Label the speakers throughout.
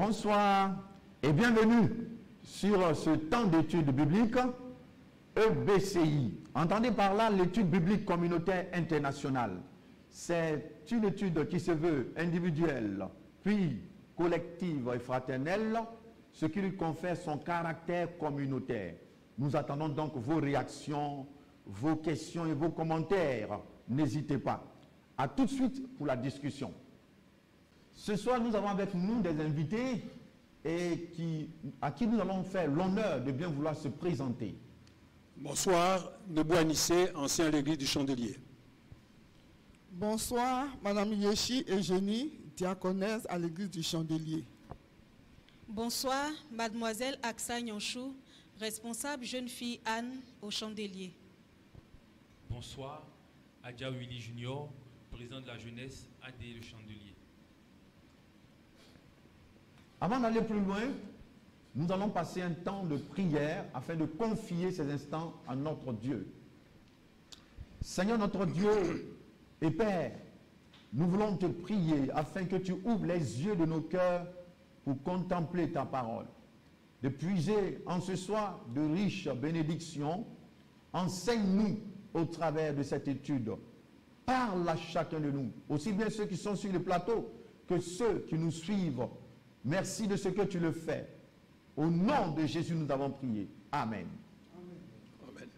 Speaker 1: Bonsoir et bienvenue sur ce temps d'études bibliques EBCI. Entendez par là l'étude biblique communautaire internationale. C'est une étude qui se veut individuelle, puis collective et fraternelle, ce qui lui confère son caractère communautaire. Nous attendons donc vos réactions, vos questions et vos commentaires. N'hésitez pas. À tout de suite pour la discussion. Ce soir, nous avons avec nous des invités à qui nous allons faire l'honneur de bien vouloir se présenter.
Speaker 2: Bonsoir, Nebou Anissé, ancien à l'église du Chandelier.
Speaker 3: Bonsoir, Madame Yeshi Eugénie, diaconesse à l'église du Chandelier.
Speaker 4: Bonsoir, Mademoiselle Aksa Nyanchou, responsable jeune fille Anne au Chandelier.
Speaker 5: Bonsoir, Adja Willy Junior, président de la jeunesse AD le Chandelier.
Speaker 1: Avant d'aller plus loin, nous allons passer un temps de prière afin de confier ces instants à notre Dieu. Seigneur notre Dieu et Père, nous voulons te prier afin que tu ouvres les yeux de nos cœurs pour contempler ta parole, de puiser en ce soir de riches bénédictions. Enseigne-nous au travers de cette étude. Parle à chacun de nous, aussi bien ceux qui sont sur le plateau que ceux qui nous suivent. Merci de ce que tu le fais. Au nom de Jésus, nous avons prié. Amen.
Speaker 2: Amen.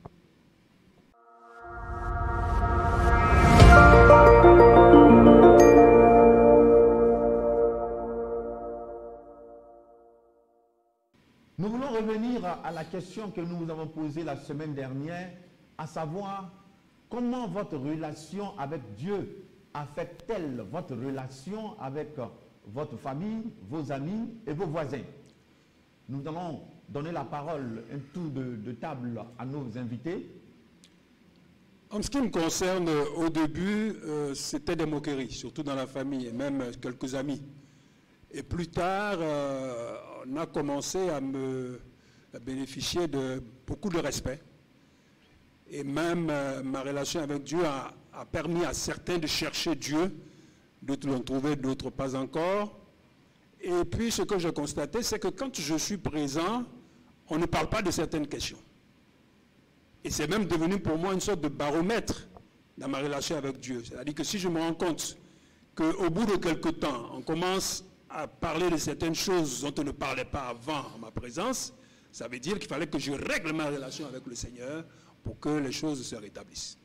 Speaker 1: Nous voulons revenir à la question que nous vous avons posée la semaine dernière, à savoir comment votre relation avec Dieu affecte-t-elle votre relation avec votre famille, vos amis et vos voisins. Nous allons donner la parole, un tour de table à nos invités.
Speaker 2: En ce qui me concerne, au début, c'était des moqueries, surtout dans la famille et même quelques amis. Et plus tard, on a commencé à bénéficier de beaucoup de respect. Et même ma relation avec Dieu a permis à certains de chercher Dieu, d'autres l'ont trouvé, d'autres pas encore. Et puis ce que j'ai constaté, c'est que quand je suis présent, on ne parle pas de certaines questions. Et c'est même devenu pour moi une sorte de baromètre dans ma relation avec Dieu. C'est-à-dire que si je me rends compte qu'au bout de quelque temps, on commence à parler de certaines choses dont on ne parlait pas avant en ma présence, ça veut dire qu'il fallait que je règle ma relation avec le Seigneur pour que les choses se rétablissent.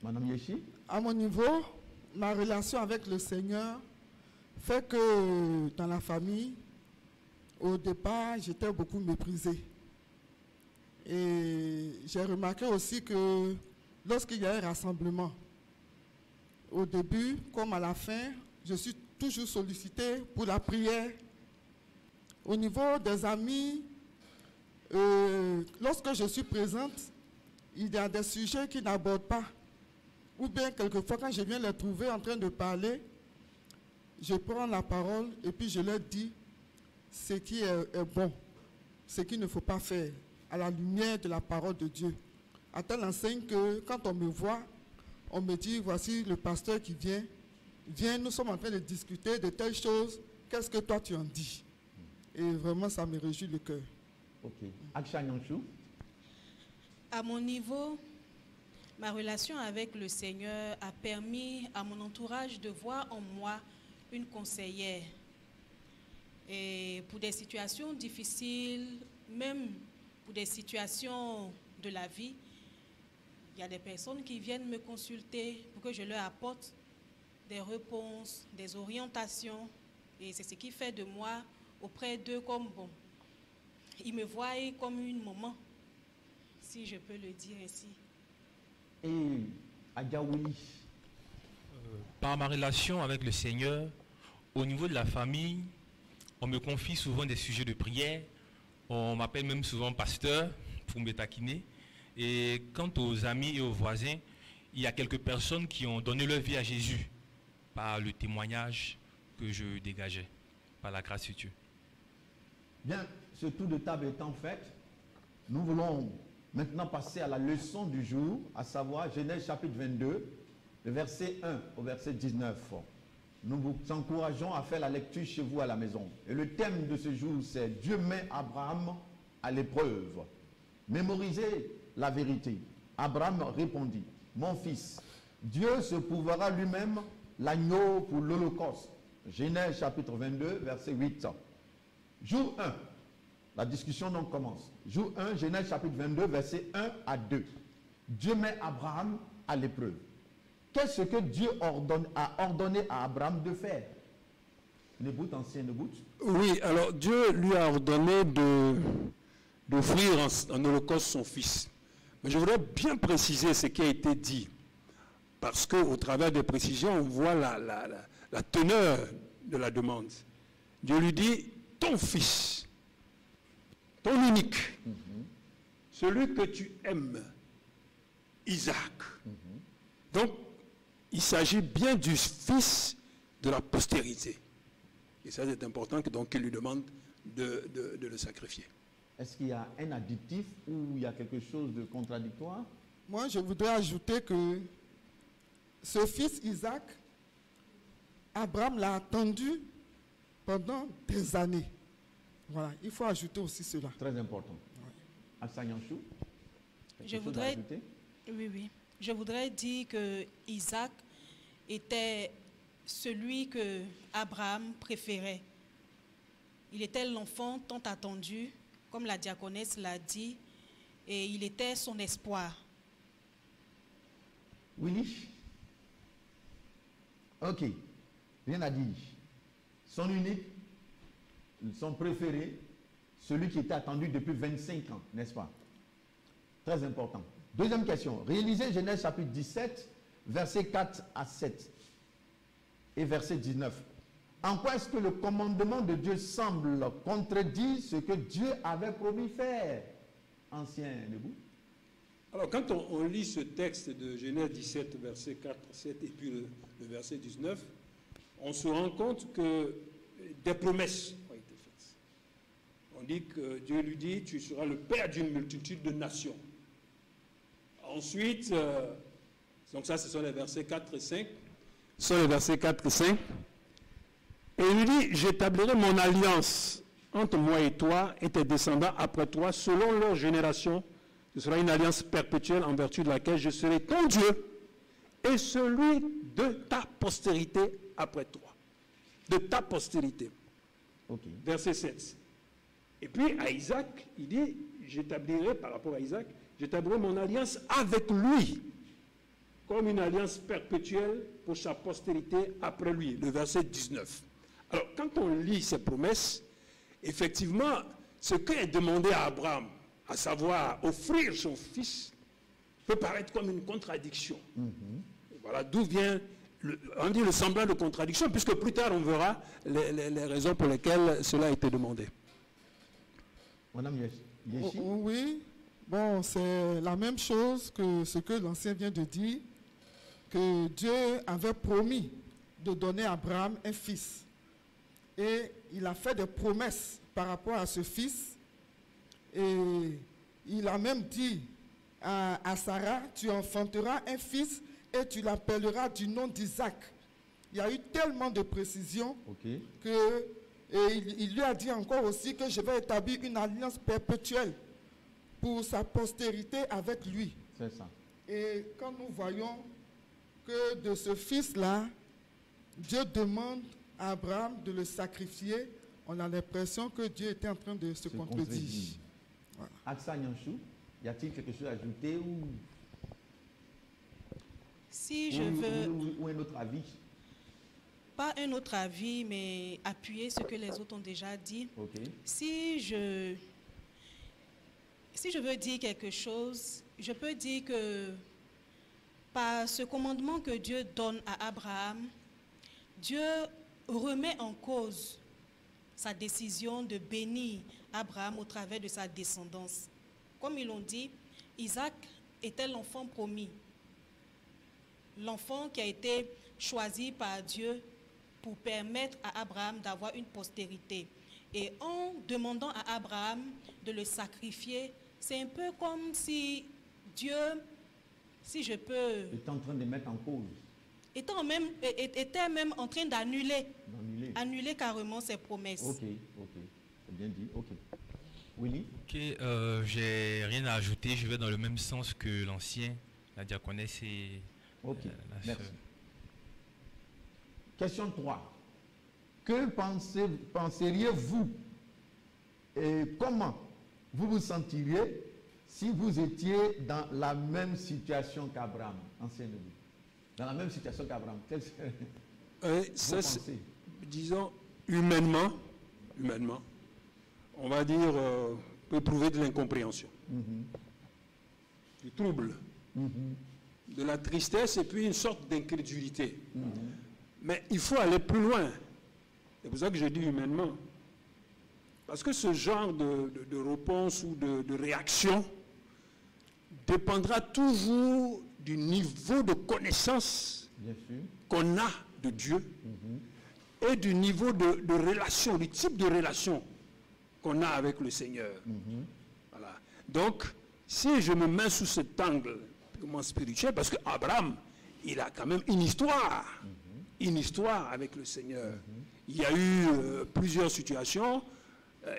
Speaker 1: Madame Yeshi?
Speaker 3: À mon niveau, ma relation avec le Seigneur fait que dans la famille, au départ, j'étais beaucoup méprisée. Et j'ai remarqué aussi que lorsqu'il y a un rassemblement, au début comme à la fin, je suis toujours sollicitée pour la prière. Au niveau des amis, lorsque je suis présente, il y a des sujets qui n'abordent pas. Ou bien quelquefois quand je viens les trouver en train de parler, je prends la parole et puis je leur dis ce qui est bon, ce qu'il ne faut pas faire à la lumière de la parole de Dieu. À telle enseigne que quand on me voit, on me dit voici le pasteur qui vient, viens, nous sommes en train de discuter de telles choses, qu'est-ce que toi tu en dis? Et vraiment ça me réjouit le cœur.
Speaker 1: Ok. Aksha Nyanchou?
Speaker 4: À mon niveau, ma relation avec le Seigneur a permis à mon entourage de voir en moi une conseillère. Et pour des situations difficiles, même pour des situations de la vie, il y a des personnes qui viennent me consulter pour que je leur apporte des réponses, des orientations. Et c'est ce qui fait de moi auprès d'eux comme bon. Ils me voient comme une maman, si je peux le dire ainsi.
Speaker 1: Et Adja Willy?
Speaker 5: Par ma relation avec le Seigneur, au niveau de la famille, on me confie souvent des sujets de prière. On m'appelle même souvent pasteur pour me taquiner. Et quant aux amis et aux voisins, il y a quelques personnes qui ont donné leur vie à Jésus par le témoignage que je dégageais, par la grâce de Dieu.
Speaker 1: Bien, ce tour de table étant fait, nous voulons maintenant passer à la leçon du jour, à savoir Genèse chapitre 22, le verset 1 au verset 19. nous vous encourageons à faire la lecture chez vous à la maison. Et le thème de ce jour, c'est Dieu met Abraham à l'épreuve. Mémorisez la vérité. Abraham répondit, mon fils, Dieu se prouvera lui-même l'agneau pour l'Holocauste. Genèse chapitre 22, verset 8. Jour 1, la discussion donc commence. Jour 1, Genèse chapitre 22, verset 1 à 2. Dieu met Abraham à l'épreuve. Qu'est-ce que Dieu a ordonné à Abraham de faire? Nebout, ancien Nebout.
Speaker 2: Oui, alors Dieu lui a ordonné d'offrir en holocauste son fils. Mais je voudrais bien préciser ce qui a été dit, parce qu'au travers des précisions, on voit la teneur de la demande. Dieu lui dit, ton fils, ton unique, celui que tu aimes, Isaac. Donc, il s'agit bien du fils de la postérité. Et ça, c'est important, donc il lui demande de le sacrifier.
Speaker 1: Est-ce qu'il y a un additif ou il y a quelque chose de contradictoire?
Speaker 3: Moi, je voudrais ajouter que ce fils Isaac, Abraham l'a attendu pendant des années. Voilà, il faut ajouter aussi cela.
Speaker 1: Très important. Assanyanchou,
Speaker 4: Je voudrais dire que Isaac était celui que Abraham préférait. Il était l'enfant tant attendu, comme la diaconesse l'a dit, et il était son espoir.
Speaker 1: Willy? Ok, rien à dire. Son unique, son préféré, celui qui était attendu depuis 25 ans, n'est-ce pas? Très important. Deuxième question. Réalisez Genèse chapitre 17, versets 4 à 7 et verset 19. En quoi est-ce que le commandement de Dieu semble contredire ce que Dieu avait promis faire? Ancien debout.
Speaker 2: Alors, quand on lit ce texte de Genèse 17, verset 4 à 7, et puis le verset 19, on se rend compte que des promesses ont été faites. On dit que Dieu lui dit, tu seras le père d'une multitude de nations. Ensuite, donc ça, ce sont les versets 4 et 5. Ce sont les versets 4 et 5. Et il lui dit, j'établirai mon alliance entre moi et toi et tes descendants après toi, selon leur génération. Ce sera une alliance perpétuelle en vertu de laquelle je serai ton Dieu et celui de ta postérité après toi. De ta postérité.
Speaker 1: Okay.
Speaker 2: Verset 7. Et puis à Isaac, il dit, j'établirai, par rapport à Isaac, j'établirai mon alliance avec lui, comme une alliance perpétuelle pour sa postérité après lui. Le verset 19. Alors, quand on lit ces promesses, effectivement, ce qui est demandé à Abraham, à savoir offrir son fils, peut paraître comme une contradiction. Voilà d'où vient, on dit le semblant de contradiction, puisque plus tard on verra les raisons pour lesquelles cela a été demandé.
Speaker 1: Madame Yeshi.
Speaker 3: Oui, bon, c'est la même chose que ce que l'ancien vient de dire, que Dieu avait promis de donner à Abraham un fils. Et il a fait des promesses par rapport à ce fils. Et il a même dit à Sarah, tu enfanteras un fils et tu l'appelleras du nom d'Isaac. Il y a eu tellement de précisions que il lui a dit encore aussi que je vais établir une alliance perpétuelle pour sa postérité avec lui.
Speaker 1: C'est ça.
Speaker 3: Et quand nous voyons que de ce fils-là, Dieu demande à Abraham de le sacrifier, on a l'impression que Dieu était en train de se contredire. Voilà.
Speaker 1: Aksa Nyanchou, y a-t-il quelque chose à ajouter ou
Speaker 3: un
Speaker 1: autre avis?
Speaker 4: Pas un autre avis, mais appuyer ce que les autres ont déjà dit. Si je veux dire quelque chose, je peux dire que par ce commandement que Dieu donne à Abraham, Dieu remet en cause sa décision de bénir Abraham au travers de sa descendance. Comme ils l'ont dit, Isaac était l'enfant promis, l'enfant qui a été choisi par Dieu pour permettre à Abraham d'avoir une postérité. Et en demandant à Abraham de le sacrifier, c'est un peu comme si Dieu, si je peux...
Speaker 1: Il est en train de mettre en cause.
Speaker 4: était même en train d'annuler carrément ses promesses.
Speaker 1: Ok, c'est bien dit, ok. Willy?
Speaker 5: Ok, j'ai rien à ajouter, je vais dans le même sens que l'ancien, la diaconesse et
Speaker 1: Ok,
Speaker 5: la
Speaker 1: merci.
Speaker 5: sœur.
Speaker 1: Question 3. Que penseriez-vous et comment vous vous sentiriez si vous étiez dans la même situation qu'Abraham, ancien Dieu? Dans la même situation qu'Abraham, quelle serait
Speaker 2: Ça,
Speaker 1: vos pensées?
Speaker 2: disons, humainement, on va dire, peut éprouver de l'incompréhension, du trouble, de la tristesse et puis une sorte d'incrédulité. Mais il faut aller plus loin. C'est pour ça que je dis humainement. Parce que ce genre de réponse ou de réaction dépendra toujours du niveau de connaissance qu'on a de Dieu et du niveau de relation, du type de relation qu'on a avec le Seigneur. Voilà. Donc, si je me mets sous cet angle purement spirituel, parce qu'Abraham, il a quand même une histoire avec le Seigneur. Il y a eu plusieurs situations.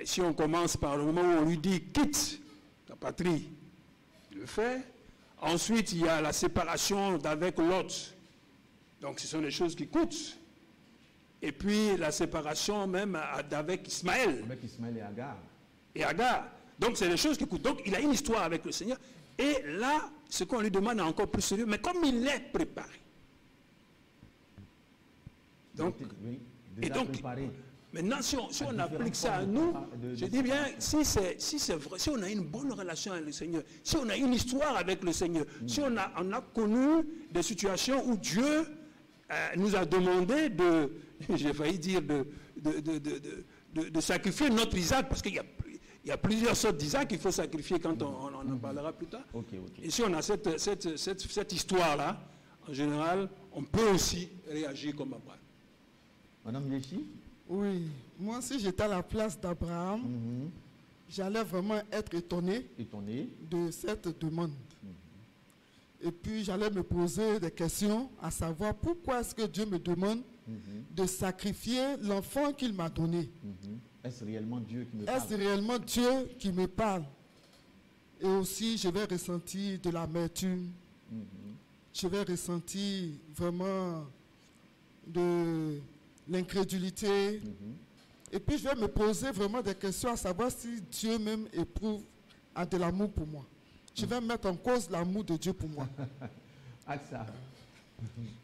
Speaker 2: Si on commence par le moment où on lui dit « quitte ta patrie », il le fait. Ensuite, il y a la séparation d'avec Lot. Donc, ce sont des choses qui coûtent. Et puis, la séparation même d'avec Ismaël.
Speaker 1: Avec Ismaël et Agar.
Speaker 2: Et Agar. Donc, c'est des choses qui coûtent. Donc, il a une histoire avec le Seigneur. Et là, ce qu'on lui demande est encore plus sérieux. Mais comme il est préparé. Donc,
Speaker 1: déjà
Speaker 2: et donc,
Speaker 1: préparé.
Speaker 2: Maintenant, si on applique ça à nous, je dis bien, si c'est vrai, si on a une bonne relation avec le Seigneur, si on a une histoire avec le Seigneur, si on a connu des situations où Dieu nous a demandé de, j'ai failli dire, de sacrifier notre Isaac, parce qu'il y a plusieurs sortes d'Isaac qu'il faut sacrifier quand on en parlera plus tard. Et si on a cette histoire-là, en général, on peut aussi réagir comme Abraham.
Speaker 1: Madame Yeshi?
Speaker 3: Oui, moi si j'étais à la place d'Abraham, j'allais vraiment être étonné de cette demande. Et puis j'allais me poser des questions, à savoir pourquoi est-ce que Dieu me demande de sacrifier l'enfant qu'il m'a donné.
Speaker 1: Est-ce réellement Dieu qui me parle?
Speaker 3: Est-ce réellement Dieu qui me parle? Et aussi je vais ressentir de l'amertume. Je vais ressentir vraiment de l'incrédulité. Et puis je vais me poser vraiment des questions à savoir si Dieu même éprouve de l'amour pour moi. Je vais mettre en cause l'amour de Dieu pour moi.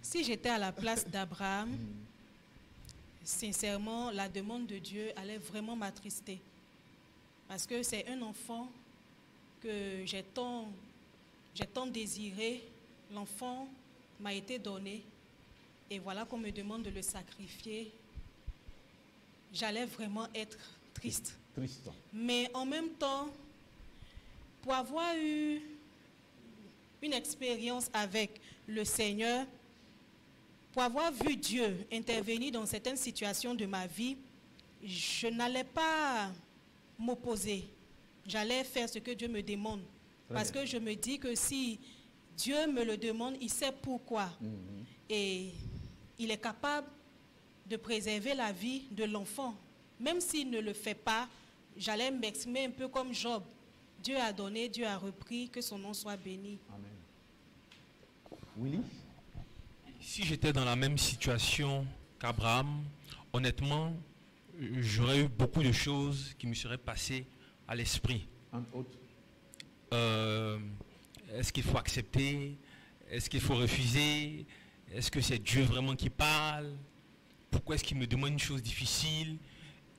Speaker 4: Si j'étais à la place d'Abraham, sincèrement, la demande de Dieu allait vraiment m'attrister. Parce que c'est un enfant que j'ai tant désiré. L'enfant m'a été donné. Et voilà qu'on me demande de le sacrifier. J'allais vraiment être triste. Mais en même temps, pour avoir eu une expérience avec le Seigneur, pour avoir vu Dieu intervenir dans certaines situations de ma vie, je n'allais pas m'opposer. J'allais faire ce que Dieu me demande. Parce que je me dis que si Dieu me le demande, il sait pourquoi. Et il est capable de préserver la vie de l'enfant. Même s'il ne le fait pas, j'allais m'exprimer un peu comme Job. Dieu a donné, Dieu a repris, que son nom soit béni.
Speaker 1: Amen. Willy?
Speaker 5: Si j'étais dans la même situation qu'Abraham, honnêtement, j'aurais eu beaucoup de choses qui me seraient passées à l'esprit.
Speaker 1: Entre autres.
Speaker 5: Est-ce qu'il faut accepter? Est-ce qu'il faut refuser? Est-ce que c'est Dieu vraiment qui parle? Pourquoi est-ce qu'il me demande une chose difficile?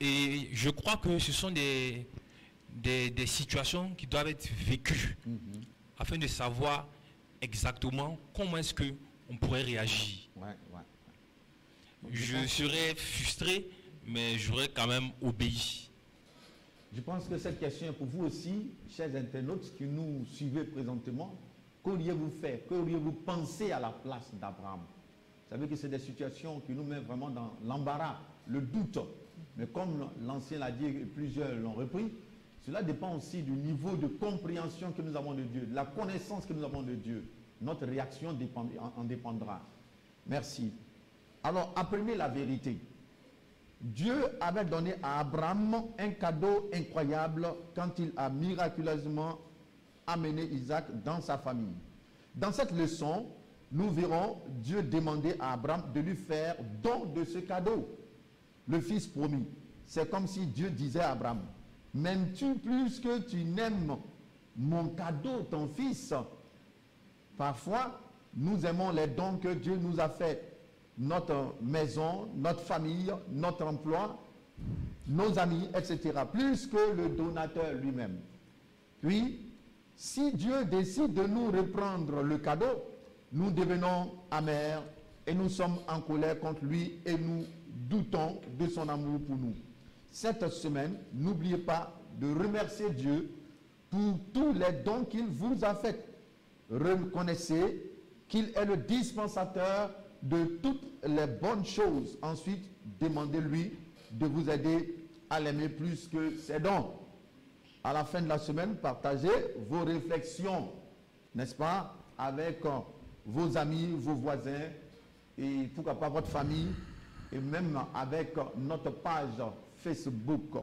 Speaker 5: Et je crois que ce sont des situations qui doivent être vécues afin de savoir exactement comment est-ce qu'on pourrait réagir. Je serais frustré, mais j'aurais quand même obéi.
Speaker 1: Je pense que cette question est pour vous aussi, chers internautes qui nous suivez présentement. Qu'auriez-vous fait? Qu'auriez-vous pensé à la place d'Abraham? Vous savez que c'est des situations qui nous mettent vraiment dans l'embarras, le doute. Mais comme l'ancien l'a dit et plusieurs l'ont repris, cela dépend aussi du niveau de compréhension que nous avons de Dieu, de la connaissance que nous avons de Dieu. Notre réaction en dépendra. Merci. Alors, apprenez la vérité. Dieu avait donné à Abraham un cadeau incroyable quand il a miraculeusement amené Isaac dans sa famille. Dans cette leçon, nous verrons Dieu demander à Abraham de lui faire don de ce cadeau, le fils promis. C'est comme si Dieu disait à Abraham, « M'aimes-tu plus que tu n'aimes mon cadeau, ton fils ?» Parfois, nous aimons les dons que Dieu nous a faits. Notre maison, notre famille, notre emploi, nos amis, etc. Plus que le donateur lui-même. Puis, si Dieu décide de nous reprendre le cadeau, nous devenons amers et nous sommes en colère contre lui et nous doutons de son amour pour nous. Cette semaine, n'oubliez pas de remercier Dieu pour tous les dons qu'il vous a faits. Reconnaissez qu'il est le dispensateur de toutes les bonnes choses. Ensuite, demandez-lui de vous aider à l'aimer plus que ses dons. À la fin de la semaine, partagez vos réflexions, n'est-ce pas, avec vos amis, vos voisins, et pourquoi pas votre famille, et même avec notre page Facebook.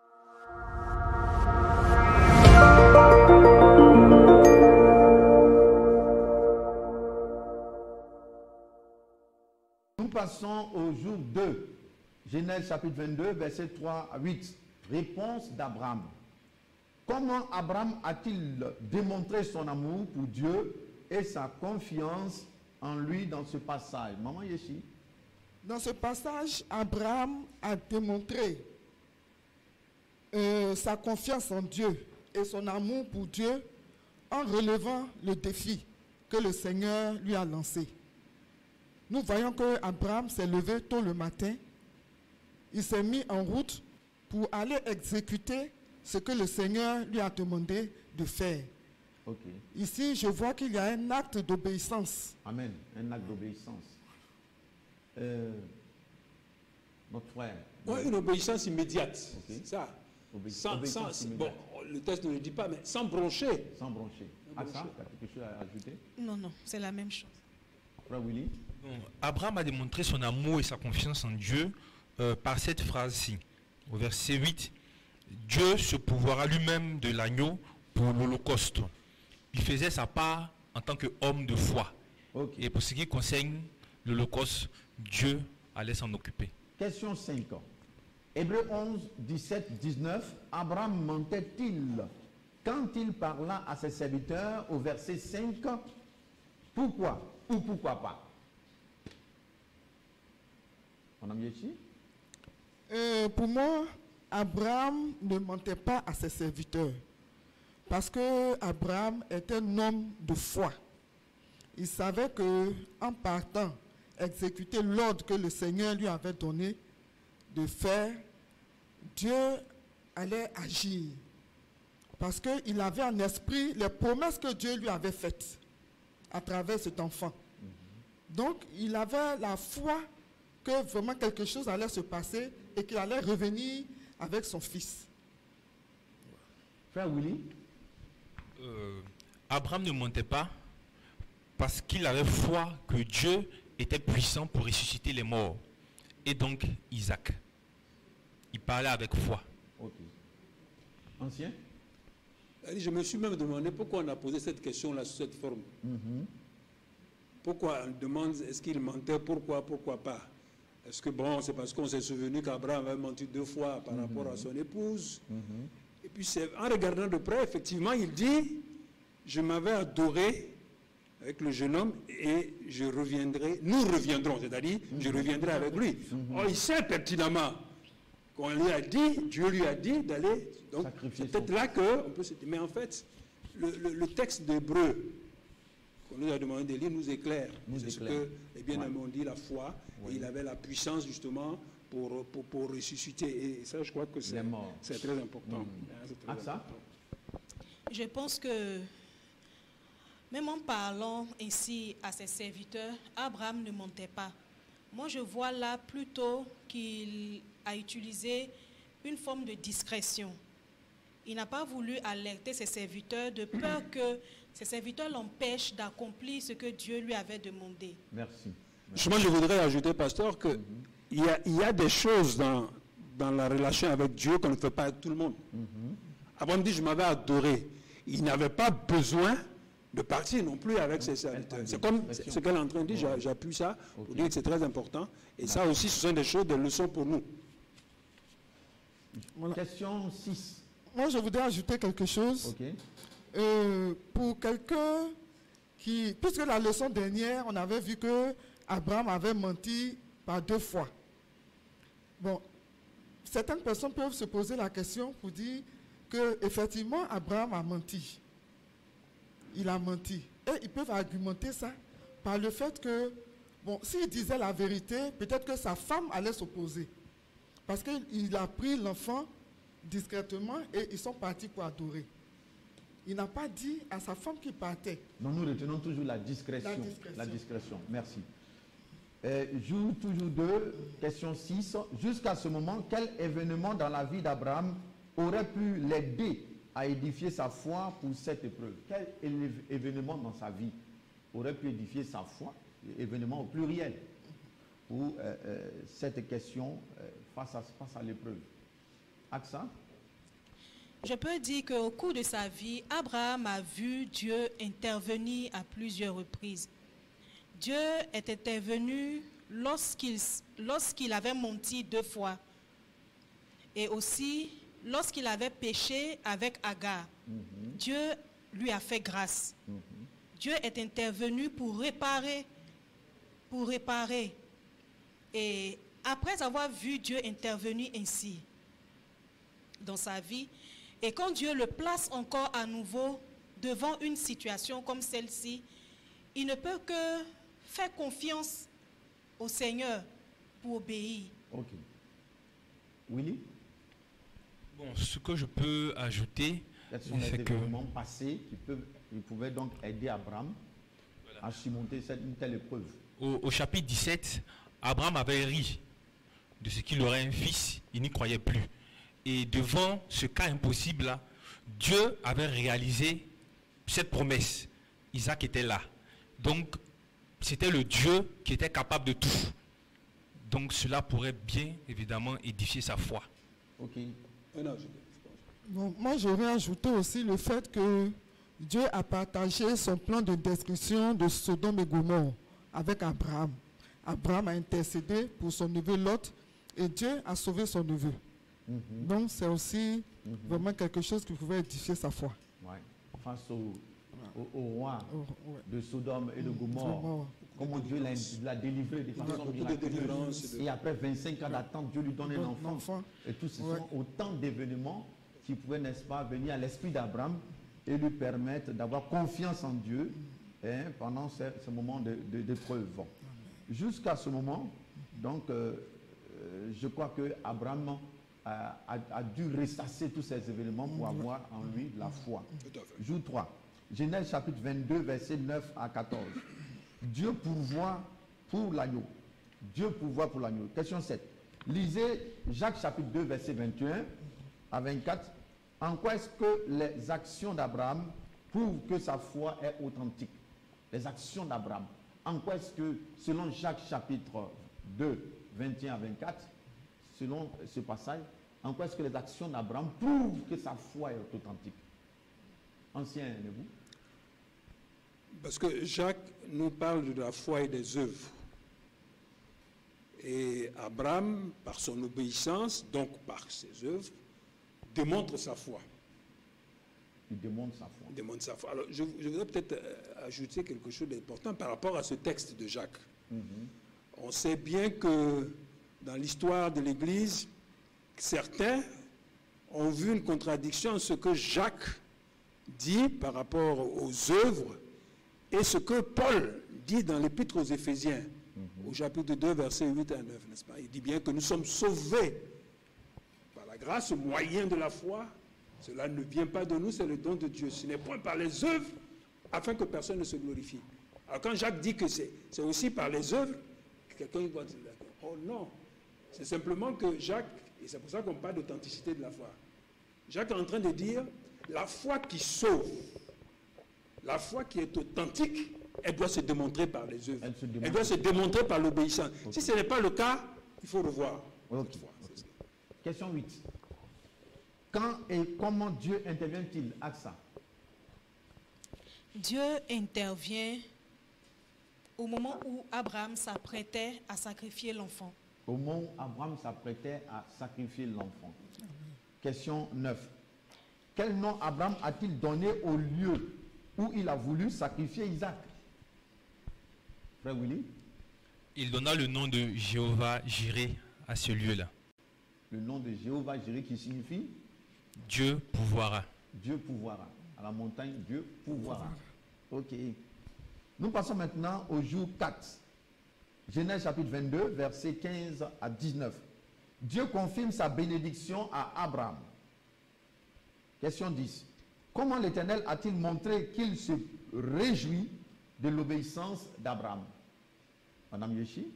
Speaker 1: Nous passons au jour 2. Genèse chapitre 22, versets 3 à 8. Réponse d'Abraham. Comment Abraham a-t-il démontré son amour pour Dieu et sa confiance en lui dans ce passage? Maman Yeshi.
Speaker 3: Dans ce passage, Abraham a démontré sa confiance en Dieu et son amour pour Dieu en relevant le défi que le Seigneur lui a lancé. Nous voyons que Abraham s'est levé tôt le matin. Il s'est mis en route pour aller exécuter ce que le Seigneur lui a demandé de faire.
Speaker 1: Okay.
Speaker 3: Ici, je vois qu'il y a un acte d'obéissance.
Speaker 1: Amen. Un acte d'obéissance. Notre frère.
Speaker 2: Oui, une obéissance immédiate.
Speaker 1: Okay.
Speaker 2: C'est ça.
Speaker 1: Obéissance
Speaker 2: Bon, le texte ne le dit pas, mais sans broncher.
Speaker 1: Sans broncher. Ah, ça, tu as quelque chose à ajouter?
Speaker 4: Non, non, c'est la même chose.
Speaker 1: Frère Willy?
Speaker 5: Bon, Abraham a démontré son amour et sa confiance en Dieu par cette phrase-ci. Au verset 8, Dieu se pourvoira lui-même de l'agneau pour l'Holocauste. Il faisait sa part en tant qu'homme de foi.
Speaker 1: Okay.
Speaker 5: Et pour ce qui concerne l'Holocauste, Dieu allait s'en occuper.
Speaker 1: Question 5. Hébreux 11, 17, 19. Abraham mentait-il quand il parla à ses serviteurs au verset 5? Pourquoi ou pourquoi pas? On a mis ici?
Speaker 3: Pour moi, Abraham ne mentait pas à ses serviteurs parce que Abraham est un homme de foi. Il savait que en partant exécuter l'ordre que le Seigneur lui avait donné de faire, Dieu allait agir parce qu'il avait en esprit les promesses que Dieu lui avait faites à travers cet enfant. Donc, il avait la foi que vraiment quelque chose allait se passer et qu'il allait revenir avec son fils.
Speaker 1: Frère Willy?
Speaker 5: Abraham ne mentait pas parce qu'il avait foi que Dieu était puissant pour ressusciter les morts. Et donc, Isaac. Il parlait avec foi.
Speaker 1: Ok. Ancien?
Speaker 2: Je me suis même demandé pourquoi on a posé cette question-là sous cette forme. Pourquoi on demande, est-ce qu'il mentait, pourquoi pas? Est-ce que bon, c'est parce qu'on s'est souvenu qu'Abraham avait menti 2 fois par rapport à son épouse? Et puis en regardant de près, effectivement, il dit, je m'avais adoré avec le jeune homme et je reviendrai, nous reviendrons, c'est-à-dire je reviendrai avec lui. Or, il sait pertinemment qu'on lui a dit, Dieu lui a dit d'aller, donc c'est peut-être là qu'on peut se dire, mais en fait, le texte d'Hébreux qu'on nous a demandé de lire nous éclaire. C'est ce que les bien-aimés ont dit, la foi, et il avait la puissance justement pour ressusciter. Et ça, je crois que c'est très important. C'est très important.
Speaker 4: Je pense que même en parlant ainsi à ses serviteurs, Abraham ne mentait pas. Moi, je vois là plutôt qu'il a utilisé une forme de discrétion. Il n'a pas voulu alerter ses serviteurs de peur que ses serviteurs l'empêchent d'accomplir ce que Dieu lui avait demandé.
Speaker 1: Merci.
Speaker 2: Justement, je voudrais ajouter, pasteur, que il y a des choses dans la relation avec Dieu qu'on ne fait pas avec tout le monde. Abraham dit, je m'avais adoré. Il n'avait pas besoin de partir non plus avec ses serviteurs. C'est comme ce qu'elle est en train de dire, j'appuie ça pour dire que c'est très important. Et ça aussi, ce sont des choses, des leçons pour nous.
Speaker 3: Voilà.
Speaker 1: Question 6.
Speaker 3: Moi, je voudrais ajouter quelque chose.
Speaker 1: Ok.
Speaker 3: Pour quelqu'un qui... Puisque la leçon dernière, on avait vu que Abraham avait menti par 2 fois. Bon, certaines personnes peuvent se poser la question pour dire qu'effectivement, Abraham a menti. Il a menti. Et ils peuvent argumenter ça par le fait que, bon, s'il disait la vérité, peut-être que sa femme allait s'opposer. Parce qu'il a pris l'enfant discrètement et ils sont partis pour adorer. Il n'a pas dit à sa femme qu'il partait.
Speaker 1: Non, nous retenons toujours la discrétion. La discrétion. Merci. Jour toujours 2, question 6. Jusqu'à ce moment, quel événement dans la vie d'Abraham aurait pu l'aider à édifier sa foi pour cette épreuve? Quel événement dans sa vie aurait pu édifier sa foi, événement au pluriel, pour cette question face à l'épreuve? Aksa?
Speaker 4: Je peux dire qu'au cours de sa vie, Abraham a vu Dieu intervenir à plusieurs reprises. Dieu est intervenu lorsqu'il avait menti 2 fois. Et aussi, lorsqu'il avait péché avec Agar. Dieu lui a fait grâce. Dieu est intervenu pour réparer. Et après avoir vu Dieu intervenir ainsi dans sa vie, et quand Dieu le place encore à nouveau devant une situation comme celle-ci, il ne peut que faire confiance au Seigneur pour obéir.
Speaker 1: Ok. Willy?
Speaker 5: Bon, ce que je peux ajouter,
Speaker 1: Quels sont les
Speaker 5: c'est que...
Speaker 1: événements passés qui pouvaient donc aider Abraham à surmonter une telle épreuve?
Speaker 5: Au chapitre 17, Abraham avait ri de ce qu'il aurait un fils, il n'y croyait plus. Et devant ce cas impossible-là, Dieu avait réalisé cette promesse. Isaac était là. Donc, c'était le Dieu qui était capable de tout. Donc, cela pourrait bien, évidemment, édifier sa foi.
Speaker 1: Ok.
Speaker 3: Bon, moi, j'aurais ajouté aussi le fait que Dieu a partagé son plan de destruction de Sodome et Gomorrhe avec Abraham. Abraham a intercédé pour son neveu Lot et Dieu a sauvé son neveu. Donc, c'est aussi vraiment quelque chose qui pouvait édifier sa foi.
Speaker 1: Ouais. Face au roi de Sodome et de Gomorrhe, comment Dieu l'a délivré de façon miraculeuse. Et après 25 ans d'attente, Dieu lui donne un enfant. Et tout ce sont autant d'événements qui pouvaient, n'est-ce pas, venir à l'esprit d'Abraham et lui permettre d'avoir confiance en Dieu pendant ce moment d'épreuve. Jusqu'à ce moment, donc, je crois que Abraham a dû ressasser tous ces événements pour avoir en lui la foi. Jour 3. Genèse chapitre 22, versets 9 à 14. Dieu pourvoit pour l'agneau. Dieu pourvoit pour l'agneau. Question 7. Lisez Jacques chapitre 2, verset 21 à 24. En quoi est-ce que les actions d'Abraham prouvent que sa foi est authentique? Les actions d'Abraham. En quoi est-ce que, selon Jacques chapitre 2, 21 à 24, selon ce passage, en quoi est-ce que les actions d'Abraham prouvent que sa foi est authentique? Ancien, vous?
Speaker 2: Parce que Jacques nous parle de la foi et des œuvres. Et Abraham, par son obéissance, donc par ses œuvres, démontre sa foi.
Speaker 1: Il démontre sa foi.
Speaker 2: Il démontre sa foi. Alors, je voudrais peut-être ajouter quelque chose d'important par rapport à ce texte de Jacques. On sait bien que dans l'histoire de l'Église, certains ont vu une contradiction en ce que Jacques dit par rapport aux œuvres et ce que Paul dit dans l'Épître aux Éphésiens, au chapitre 2, versets 8 à 9, n'est-ce pas? Il dit bien que nous sommes sauvés par la grâce au moyen de la foi. Cela ne vient pas de nous, c'est le don de Dieu. Ce n'est point par les œuvres, afin que personne ne se glorifie. Alors quand Jacques dit que c'est aussi par les œuvres, quelqu'un va dire, oh non, c'est simplement que Jacques, et c'est pour ça qu'on parle d'authenticité de la foi, Jacques est en train de dire, la foi qui sauve, la foi qui est authentique, elle doit se démontrer par les œuvres.
Speaker 1: Elle se démontre.
Speaker 2: Elle doit se démontrer par l'obéissance.
Speaker 1: Ok.
Speaker 2: Si ce n'est pas le cas, il faut revoir.
Speaker 1: Ok.
Speaker 2: cette foi.
Speaker 1: Question 8. Quand et comment Dieu intervient-il? Aksa.
Speaker 4: Dieu intervient au moment où Abraham s'apprêtait à sacrifier l'enfant.
Speaker 1: Au moment où Abraham s'apprêtait à sacrifier l'enfant. Question 9. Quel nom Abraham a-t-il donné au lieu où il a voulu sacrifier Isaac? Frère Willy?
Speaker 5: Il donna le nom de Jéhovah Jireh à ce lieu-là.
Speaker 1: Le nom de Jéhovah Jireh qui signifie
Speaker 5: Dieu pourvoira.
Speaker 1: Dieu pourvoira. À la montagne, Dieu pourvoira. Ok. Nous passons maintenant au jour 4. Genèse chapitre 22, versets 15 à 19. Dieu confirme sa bénédiction à Abraham. Question 10. Comment l'Éternel a-t-il montré qu'il se réjouit de l'obéissance d'Abraham? Madame Yeshi?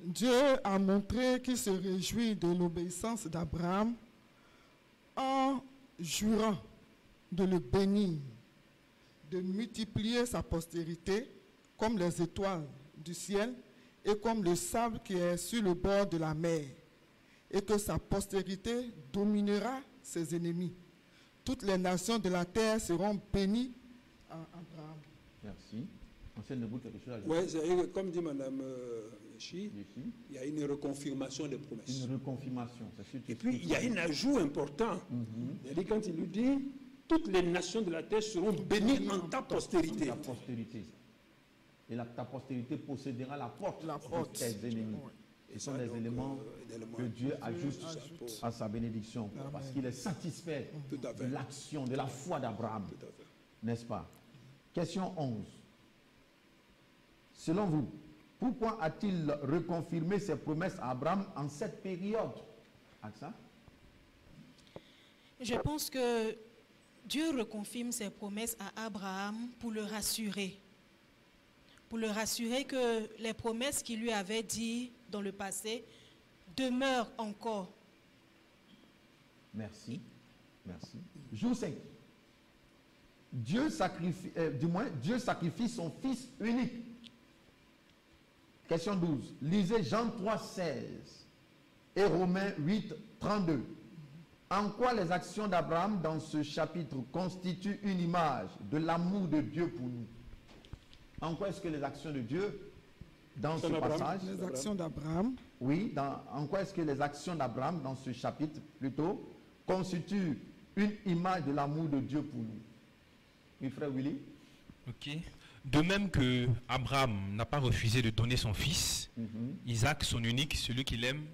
Speaker 3: Dieu a montré qu'il se réjouit de l'obéissance d'Abraham en jurant de le bénir, de multiplier sa postérité comme les étoiles du ciel et comme le sable qui est sur le bord de la mer, et que sa postérité dominera ses ennemis. Toutes les nations de la terre seront bénies en Abraham.
Speaker 1: Merci. Ancienne de vous quelque chose à ajouter?
Speaker 2: Oui, comme dit Mme Yeshi,
Speaker 1: Yeshi?
Speaker 2: il y a une reconfirmation des promesses.
Speaker 1: Une reconfirmation. c'est sûr que
Speaker 2: Et puis, il y a un ajout important. C'est-à-dire, quand il lui dit, toutes les nations de la terre seront bénies en ta postérité.
Speaker 1: ta postérité. Et ta postérité possédera la porte de tes ennemis. Ce sont des éléments que Dieu ajoute à sa bénédiction. Parce qu'il est satisfait
Speaker 2: Tout à
Speaker 1: de
Speaker 2: fait.
Speaker 1: l'action, de la foi d'Abraham.
Speaker 2: Tout à fait.
Speaker 1: N'est-ce pas? Question 11. Selon vous, pourquoi a-t-il reconfirmé ses promesses à Abraham en cette période? Aksa?
Speaker 4: Je pense que Dieu reconfirme ses promesses à Abraham pour le rassurer. Pour le rassurer que les promesses qu'il lui avait dites dans le passé demeurent encore.
Speaker 1: Merci. Merci. Jour 5. Dieu sacrifie son fils unique. Question 12. Lisez Jean 3, 16 et Romains 8, 32. En quoi les actions d'Abraham dans ce chapitre constituent une image de l'amour de Dieu pour nous? En quoi est-ce que les actions de Dieu dans ce passage,
Speaker 3: Les actions d'Abraham
Speaker 1: oui, en quoi est-ce que les actions d'Abraham dans ce chapitre plutôt constituent une image de l'amour de Dieu pour nous? Oui, frère Willy?
Speaker 5: Ok. De même que Abraham n'a pas refusé de donner son fils, Isaac, son unique, celui qu'il aime,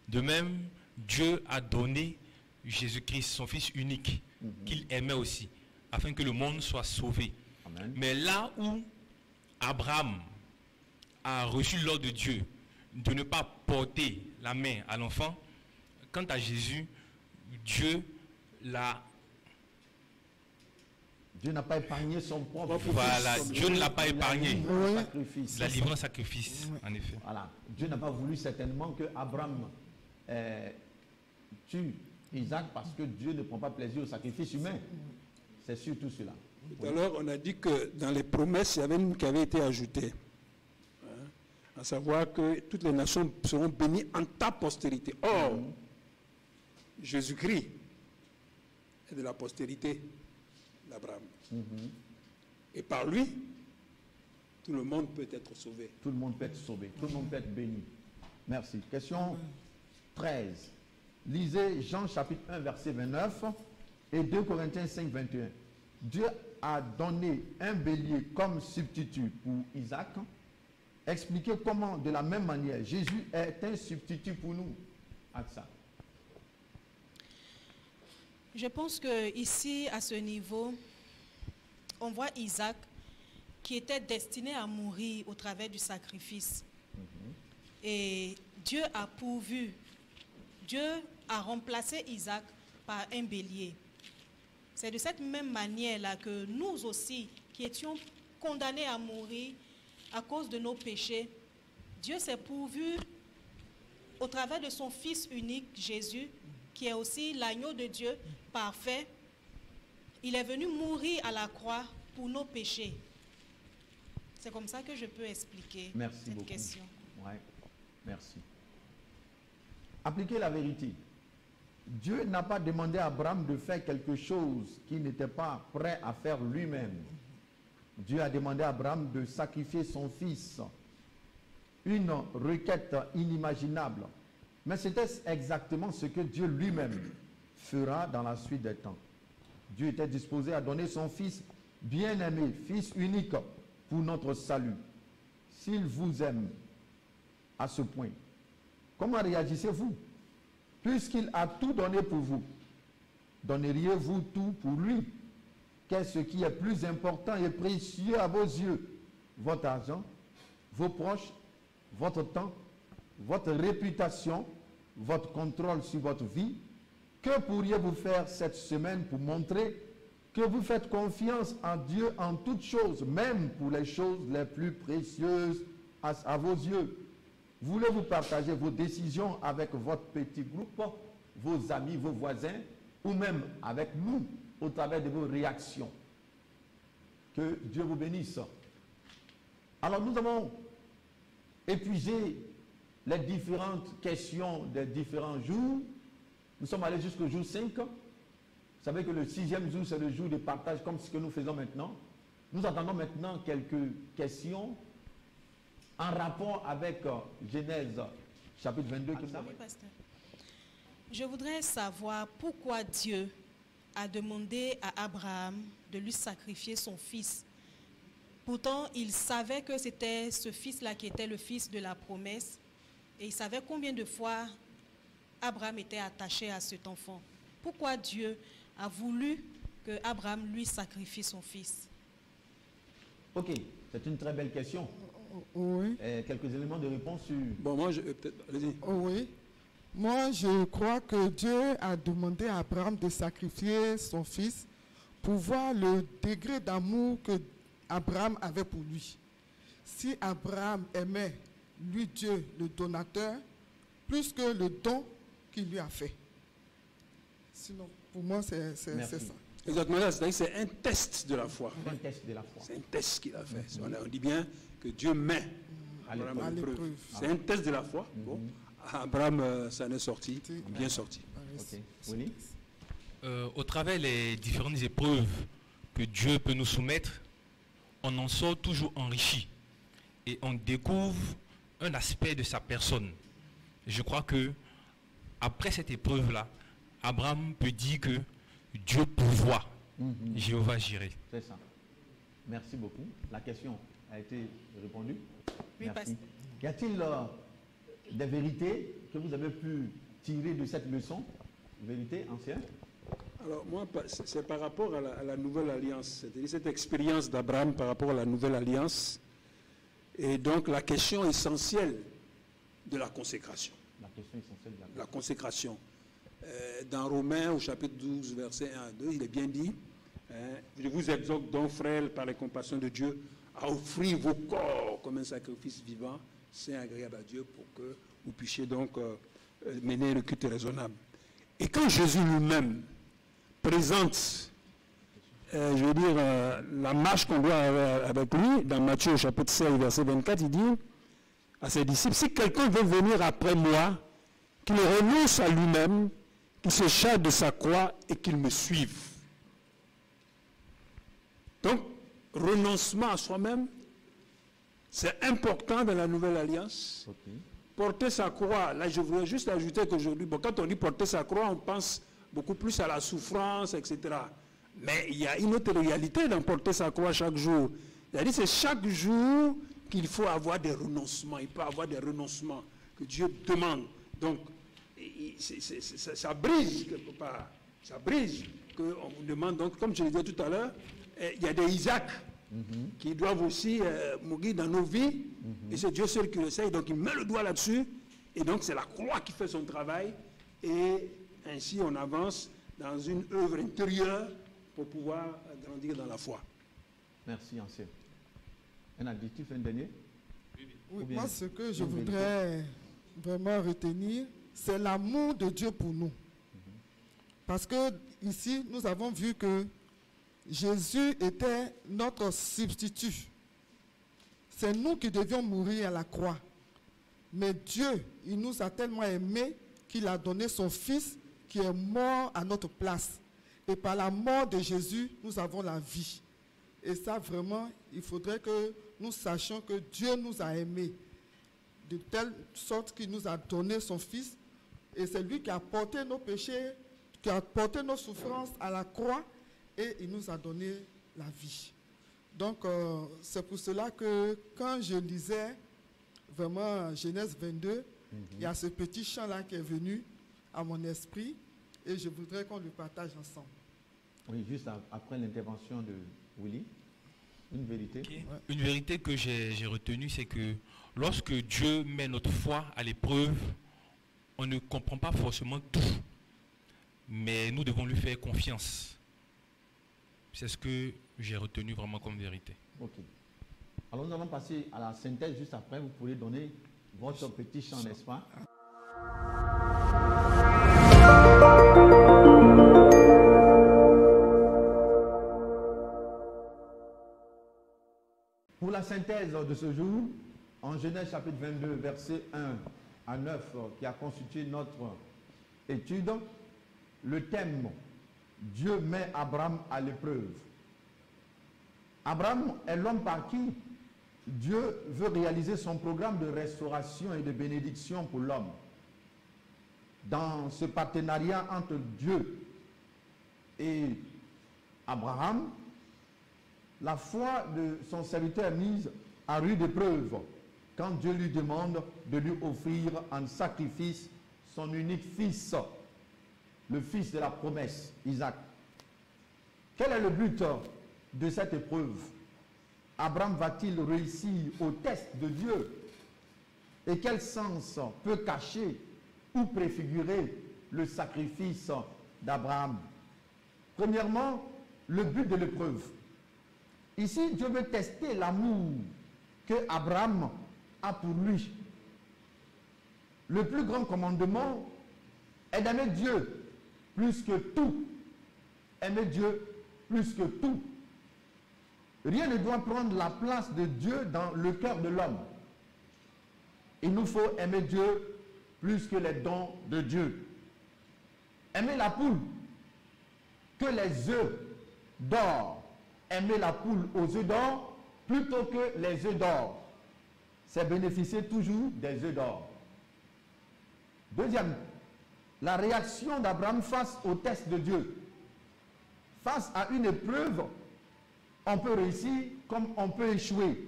Speaker 5: de même, Dieu a donné Jésus-Christ, son fils unique, qu'il aimait aussi, afin que le monde soit sauvé.
Speaker 1: Amen.
Speaker 5: Mais là où Abraham a reçu l'ordre de Dieu de ne pas porter la main à l'enfant, quant à Jésus, Dieu l'a...
Speaker 1: Dieu n'a pas épargné son propre fils.
Speaker 5: Voilà, Dieu ne l'a pas
Speaker 1: Il a
Speaker 5: épargné.
Speaker 1: livré en sacrifice.
Speaker 5: Il a livré un sacrifice, en effet.
Speaker 1: Voilà. Dieu n'a pas voulu certainement que Abraham tue Isaac parce que Dieu ne prend pas plaisir au sacrifice humain. C'est surtout cela.
Speaker 2: Tout à l'heure, on a dit que dans les promesses, il y avait une qui avait été ajoutée. Hein, à savoir que toutes les nations seront bénies en ta postérité. Or, Jésus-Christ est de la postérité d'Abraham. Et par lui, tout le monde peut être sauvé.
Speaker 1: Tout le monde peut être sauvé. Tout le monde peut être béni. Merci. Question 13. Lisez Jean chapitre 1 verset 29 et 2 Corinthiens 5 21. Dieu a donné un bélier comme substitut pour Isaac. Expliquez comment, de la même manière, Jésus est un substitut pour nous. Aksa.
Speaker 4: Je pense que ici, à ce niveau, on voit Isaac qui était destiné à mourir au travers du sacrifice. Et Dieu a pourvu, Dieu a remplacé Isaac par un bélier. C'est de cette même manière-là que nous aussi, qui étions condamnés à mourir à cause de nos péchés, Dieu s'est pourvu au travers de son Fils unique, Jésus, qui est aussi l'agneau de Dieu parfait. Il est venu mourir à la croix pour nos péchés. C'est comme ça que je peux expliquer
Speaker 1: Merci
Speaker 4: cette
Speaker 1: beaucoup.
Speaker 4: question.
Speaker 1: Ouais, merci. Appliquez la vérité. Dieu n'a pas demandé à Abraham de faire quelque chose qu'il n'était pas prêt à faire lui-même. Dieu a demandé à Abraham de sacrifier son fils. Une requête inimaginable. Mais c'était exactement ce que Dieu lui-même fera dans la suite des temps. Dieu était disposé à donner son fils bien-aimé, fils unique, pour notre salut. S'il vous aime à ce point, comment réagissez-vous? Puisqu'il a tout donné pour vous, donneriez-vous tout pour lui? Qu'est-ce qui est plus important et précieux à vos yeux? Votre argent, vos proches, votre temps, votre réputation, votre contrôle sur votre vie? Que pourriez-vous faire cette semaine pour montrer que vous faites confiance en Dieu en toutes choses, même pour les choses les plus précieuses à vos yeux? Voulez-vous partager vos décisions avec votre petit groupe, vos amis, vos voisins, ou même avec nous, au travers de vos réactions? Que Dieu vous bénisse. Alors nous avons épuisé les différentes questions des différents jours. Nous sommes allés jusqu'au jour 5. Vous savez que le 6e jour, c'est le jour de partage, comme ce que nous faisons maintenant. Nous attendons maintenant quelques questions en rapport avec Genèse, chapitre 22.
Speaker 4: Oui, pasteur. Je voudrais savoir pourquoi Dieu a demandé à Abraham de lui sacrifier son fils. Pourtant, il savait que c'était ce fils-là qui était le fils de la promesse. Et il savait combien de fois Abraham était attaché à cet enfant. Pourquoi Dieu a voulu que Abraham lui sacrifie son fils?
Speaker 1: Ok, c'est une très belle question.
Speaker 3: Oui.
Speaker 1: Quelques éléments de réponse sur...
Speaker 2: Bon, moi, peut-être, allez-y.
Speaker 3: Oui. Moi, je crois que Dieu a demandé à Abraham de sacrifier son fils pour voir le degré d'amour que Abraham avait pour lui. Si Abraham aimait, lui Dieu, le donateur, plus que le don qu'il lui a fait. Sinon, pour moi, c'est ça.
Speaker 2: Exactement, c'est-à-dire que c'est un test de la foi.
Speaker 1: Un test de la foi.
Speaker 2: C'est un test qu'il a fait. On dit bien que Dieu met Abraham à l'épreuve. C'est un test de la foi. Bon. Abraham s'en est sorti, bien sorti.
Speaker 1: Ok. Willy?
Speaker 5: Au travers des différentes épreuves que Dieu peut nous soumettre, on en sort toujours enrichi et on découvre un aspect de sa personne. Je crois que après cette épreuve-là, Abraham peut dire que Dieu pourvoit, Jéhovah Jireh.
Speaker 1: C'est ça. Merci beaucoup. La question a été répondue.
Speaker 4: Oui,
Speaker 1: merci. Y a-t-il des vérités que vous avez pu tirer de cette leçon? Vérité ancienne?
Speaker 2: Alors moi, c'est par rapport à la nouvelle alliance, c'est-à-dire cette expérience d'Abraham par rapport à la nouvelle alliance, et donc la question essentielle de la consécration.
Speaker 1: La question essentielle de
Speaker 2: la consécration. Dans Romains, au chapitre 12, versets 1 à 2, il est bien dit, je vous exhorte donc, frères, par les compassions de Dieu, à offrir vos corps comme un sacrifice vivant, saint, agréable à Dieu, pour que vous puissiez donc mener le culte raisonnable. Et quand Jésus lui-même présente, je veux dire, la marche qu'on doit avoir avec lui, dans Matthieu chapitre 16, verset 24, il dit à ses disciples, si quelqu'un veut venir après moi, qu'il renonce à lui-même, qu'il se charge de sa croix et qu'il me suive. Donc, renoncement à soi-même, c'est important dans la nouvelle alliance.
Speaker 1: Okay.
Speaker 2: Porter sa croix, là je voudrais juste ajouter qu'aujourd'hui, bon, quand on dit porter sa croix, on pense beaucoup plus à la souffrance, etc. Mais il y a une autre réalité dans porter sa croix chaque jour. C'est-à-dire c'est chaque jour qu'il faut avoir des renoncements. Il peut y avoir des renoncements que Dieu demande. Donc, ça brise quelque part. Ça brise qu'on vous demande. Donc, comme je le disais tout à l'heure, il y a des Isaac qui doivent aussi mourir dans nos vies. Et c'est Dieu seul qui le sait. Donc, il met le doigt là-dessus. Et donc, c'est la croix qui fait son travail. Et ainsi, on avance dans une œuvre intérieure pour pouvoir grandir dans la foi.
Speaker 1: Merci, ancien. Un adjectif, un dernier?
Speaker 3: Oui, moi, ce que je voudrais vraiment retenir, c'est l'amour de Dieu pour nous. Parce que ici, nous avons vu que Jésus était notre substitut. c'est nous qui devions mourir à la croix. Mais Dieu, il nous a tellement aimés qu'il a donné son Fils qui est mort à notre place. Et par la mort de Jésus, nous avons la vie. Et ça, vraiment, il faudrait que nous sachions que Dieu nous a aimés de telle sorte qu'il nous a donné son Fils. Et c'est lui qui a porté nos péchés, qui a porté nos souffrances à la croix, et il nous a donné la vie. Donc, c'est pour cela que quand je lisais vraiment Genèse 22, il y a ce petit chant-là qui est venu à mon esprit, et je voudrais qu'on le partage ensemble.
Speaker 1: Oui, juste après l'intervention de Willy, une vérité.
Speaker 5: Okay. Ouais. Une vérité que j'ai retenue, c'est que lorsque Dieu met notre foi à l'épreuve, on ne comprend pas forcément tout, mais nous devons lui faire confiance. C'est ce que j'ai retenu vraiment comme vérité.
Speaker 1: Ok. Alors nous allons passer à la synthèse juste après. Vous pourrez donner votre petit chant, n'est-ce pas? Pour la synthèse de ce jour, en Genèse chapitre 22, versets 1 à 9, qui a constitué notre étude, le thème « Dieu met Abraham à l'épreuve ». Abraham est l'homme par qui Dieu veut réaliser son programme de restauration et de bénédiction pour l'homme. Dans ce partenariat entre Dieu et Abraham, la foi de son serviteur est mise à rude épreuve quand Dieu lui demande de lui offrir en sacrifice son unique fils, le fils de la promesse, Isaac. Quel est le but de cette épreuve? Abraham va-t-il réussir au test de Dieu? Et quel sens peut cacher ou préfigurer le sacrifice d'Abraham? Premièrement, le but de l'épreuve. Ici, Dieu veut tester l'amour que Abraham a pour lui. Le plus grand commandement est d'aimer Dieu plus que tout. Aimer Dieu plus que tout. Rien ne doit prendre la place de Dieu dans le cœur de l'homme. Il nous faut aimer Dieu plus que les dons de Dieu. Aimer la poule que les œufs d'or. Aimer la poule aux œufs d'or plutôt que les œufs d'or. C'est bénéficier toujours des œufs d'or. Deuxième, la réaction d'Abraham face au test de Dieu. Face à une épreuve, on peut réussir comme on peut échouer.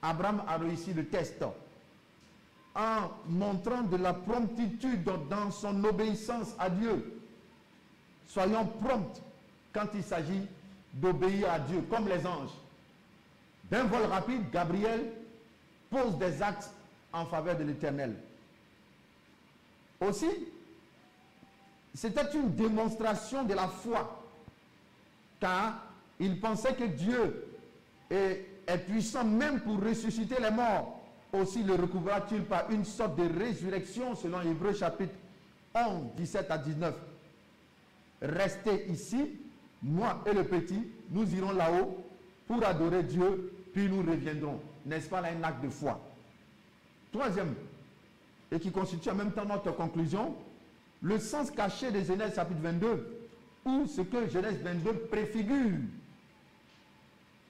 Speaker 1: Abraham a réussi le test en montrant de la promptitude dans son obéissance à Dieu. Soyons prompts quand il s'agit d'obéir à Dieu, comme les anges. D'un vol rapide, Gabriel pose des actes en faveur de l'Éternel. Aussi, c'était une démonstration de la foi, car il pensait que Dieu est puissant même pour ressusciter les morts. Aussi le recouvra-t-il par une sorte de résurrection, selon Hébreux chapitre 11, 17 à 19. Restez ici, moi et le petit, nous irons là-haut pour adorer Dieu, puis nous reviendrons. N'est-ce pas là un acte de foi? Troisième, et qui constitue en même temps notre conclusion, le sens caché de Genèse chapitre 22, ou ce que Genèse 22 préfigure.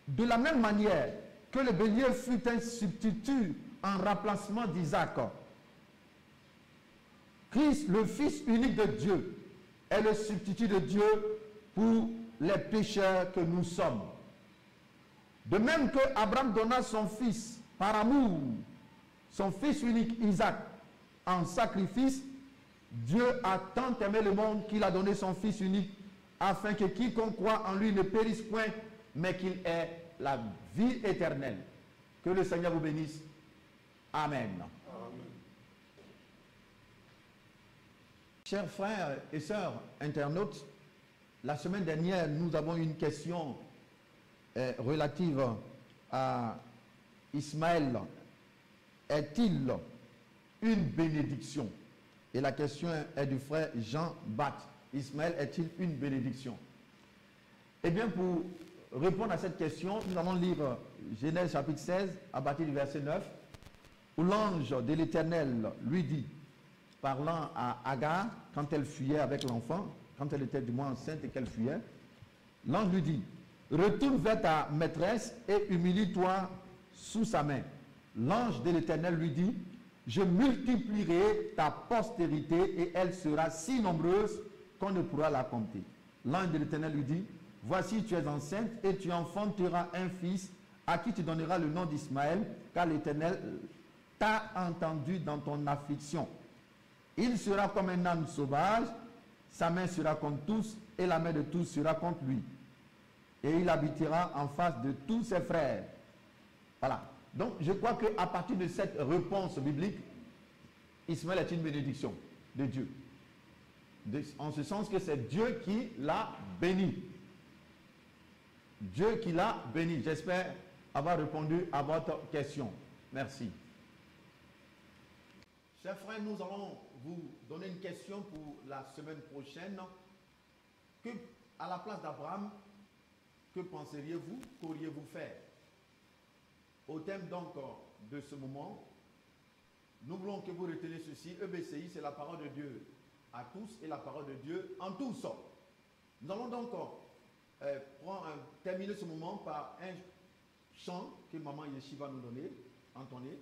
Speaker 1: De la même manière que le bélier fut un substitut en remplacement d'Isaac, Christ, le Fils unique de Dieu, est le substitut de Dieu pour les pécheurs que nous sommes. De même que Abraham donna son fils par amour, son fils unique Isaac, en sacrifice, Dieu a tant aimé le monde qu'il a donné son fils unique, afin que quiconque croit en lui ne périsse point, mais qu'il ait la vie éternelle. Que le Seigneur vous bénisse. Amen. Amen. Chers frères et sœurs internautes, la semaine dernière, nous avons eu une question relative à Ismaël. Est-il une bénédiction? Et la question est du frère Jean Bat. Ismaël est-il une bénédiction? Eh bien, pour répondre à cette question, nous allons lire Genèse chapitre 16 à partir du verset 9, où l'ange de l'Éternel lui dit, parlant à Agar, quand elle fuyait avec l'enfant, quand elle était du moins enceinte et qu'elle fuyait, l'ange lui dit, retourne vers ta maîtresse et humilie-toi sous sa main. L'ange de l'Éternel lui dit, je multiplierai ta postérité et elle sera si nombreuse qu'on ne pourra la compter. L'ange de l'Éternel lui dit, voici tu es enceinte et tu enfanteras un fils à qui tu donneras le nom d'Ismaël, car l'Éternel t'a entendu dans ton affliction. Il sera comme un âne sauvage, sa main sera contre tous et la main de tous sera contre lui. Et il habitera en face de tous ses frères. Voilà. Donc, je crois qu'à partir de cette réponse biblique, Ismaël est une bénédiction de Dieu. En ce sens que c'est Dieu qui l'a béni. Dieu qui l'a béni. J'espère avoir répondu à votre question. Merci. Chers frères, nous allons vous donner une question pour la semaine prochaine. Que, à la place d'Abraham, que penseriez-vous, qu'auriez-vous fait? Au thème donc de ce moment, nous voulons que vous reteniez ceci. EBCI, c'est la parole de Dieu à tous et la parole de Dieu en tous. Nous allons donc terminer ce moment par un chant que Maman Yeshiva nous donner. Entendez.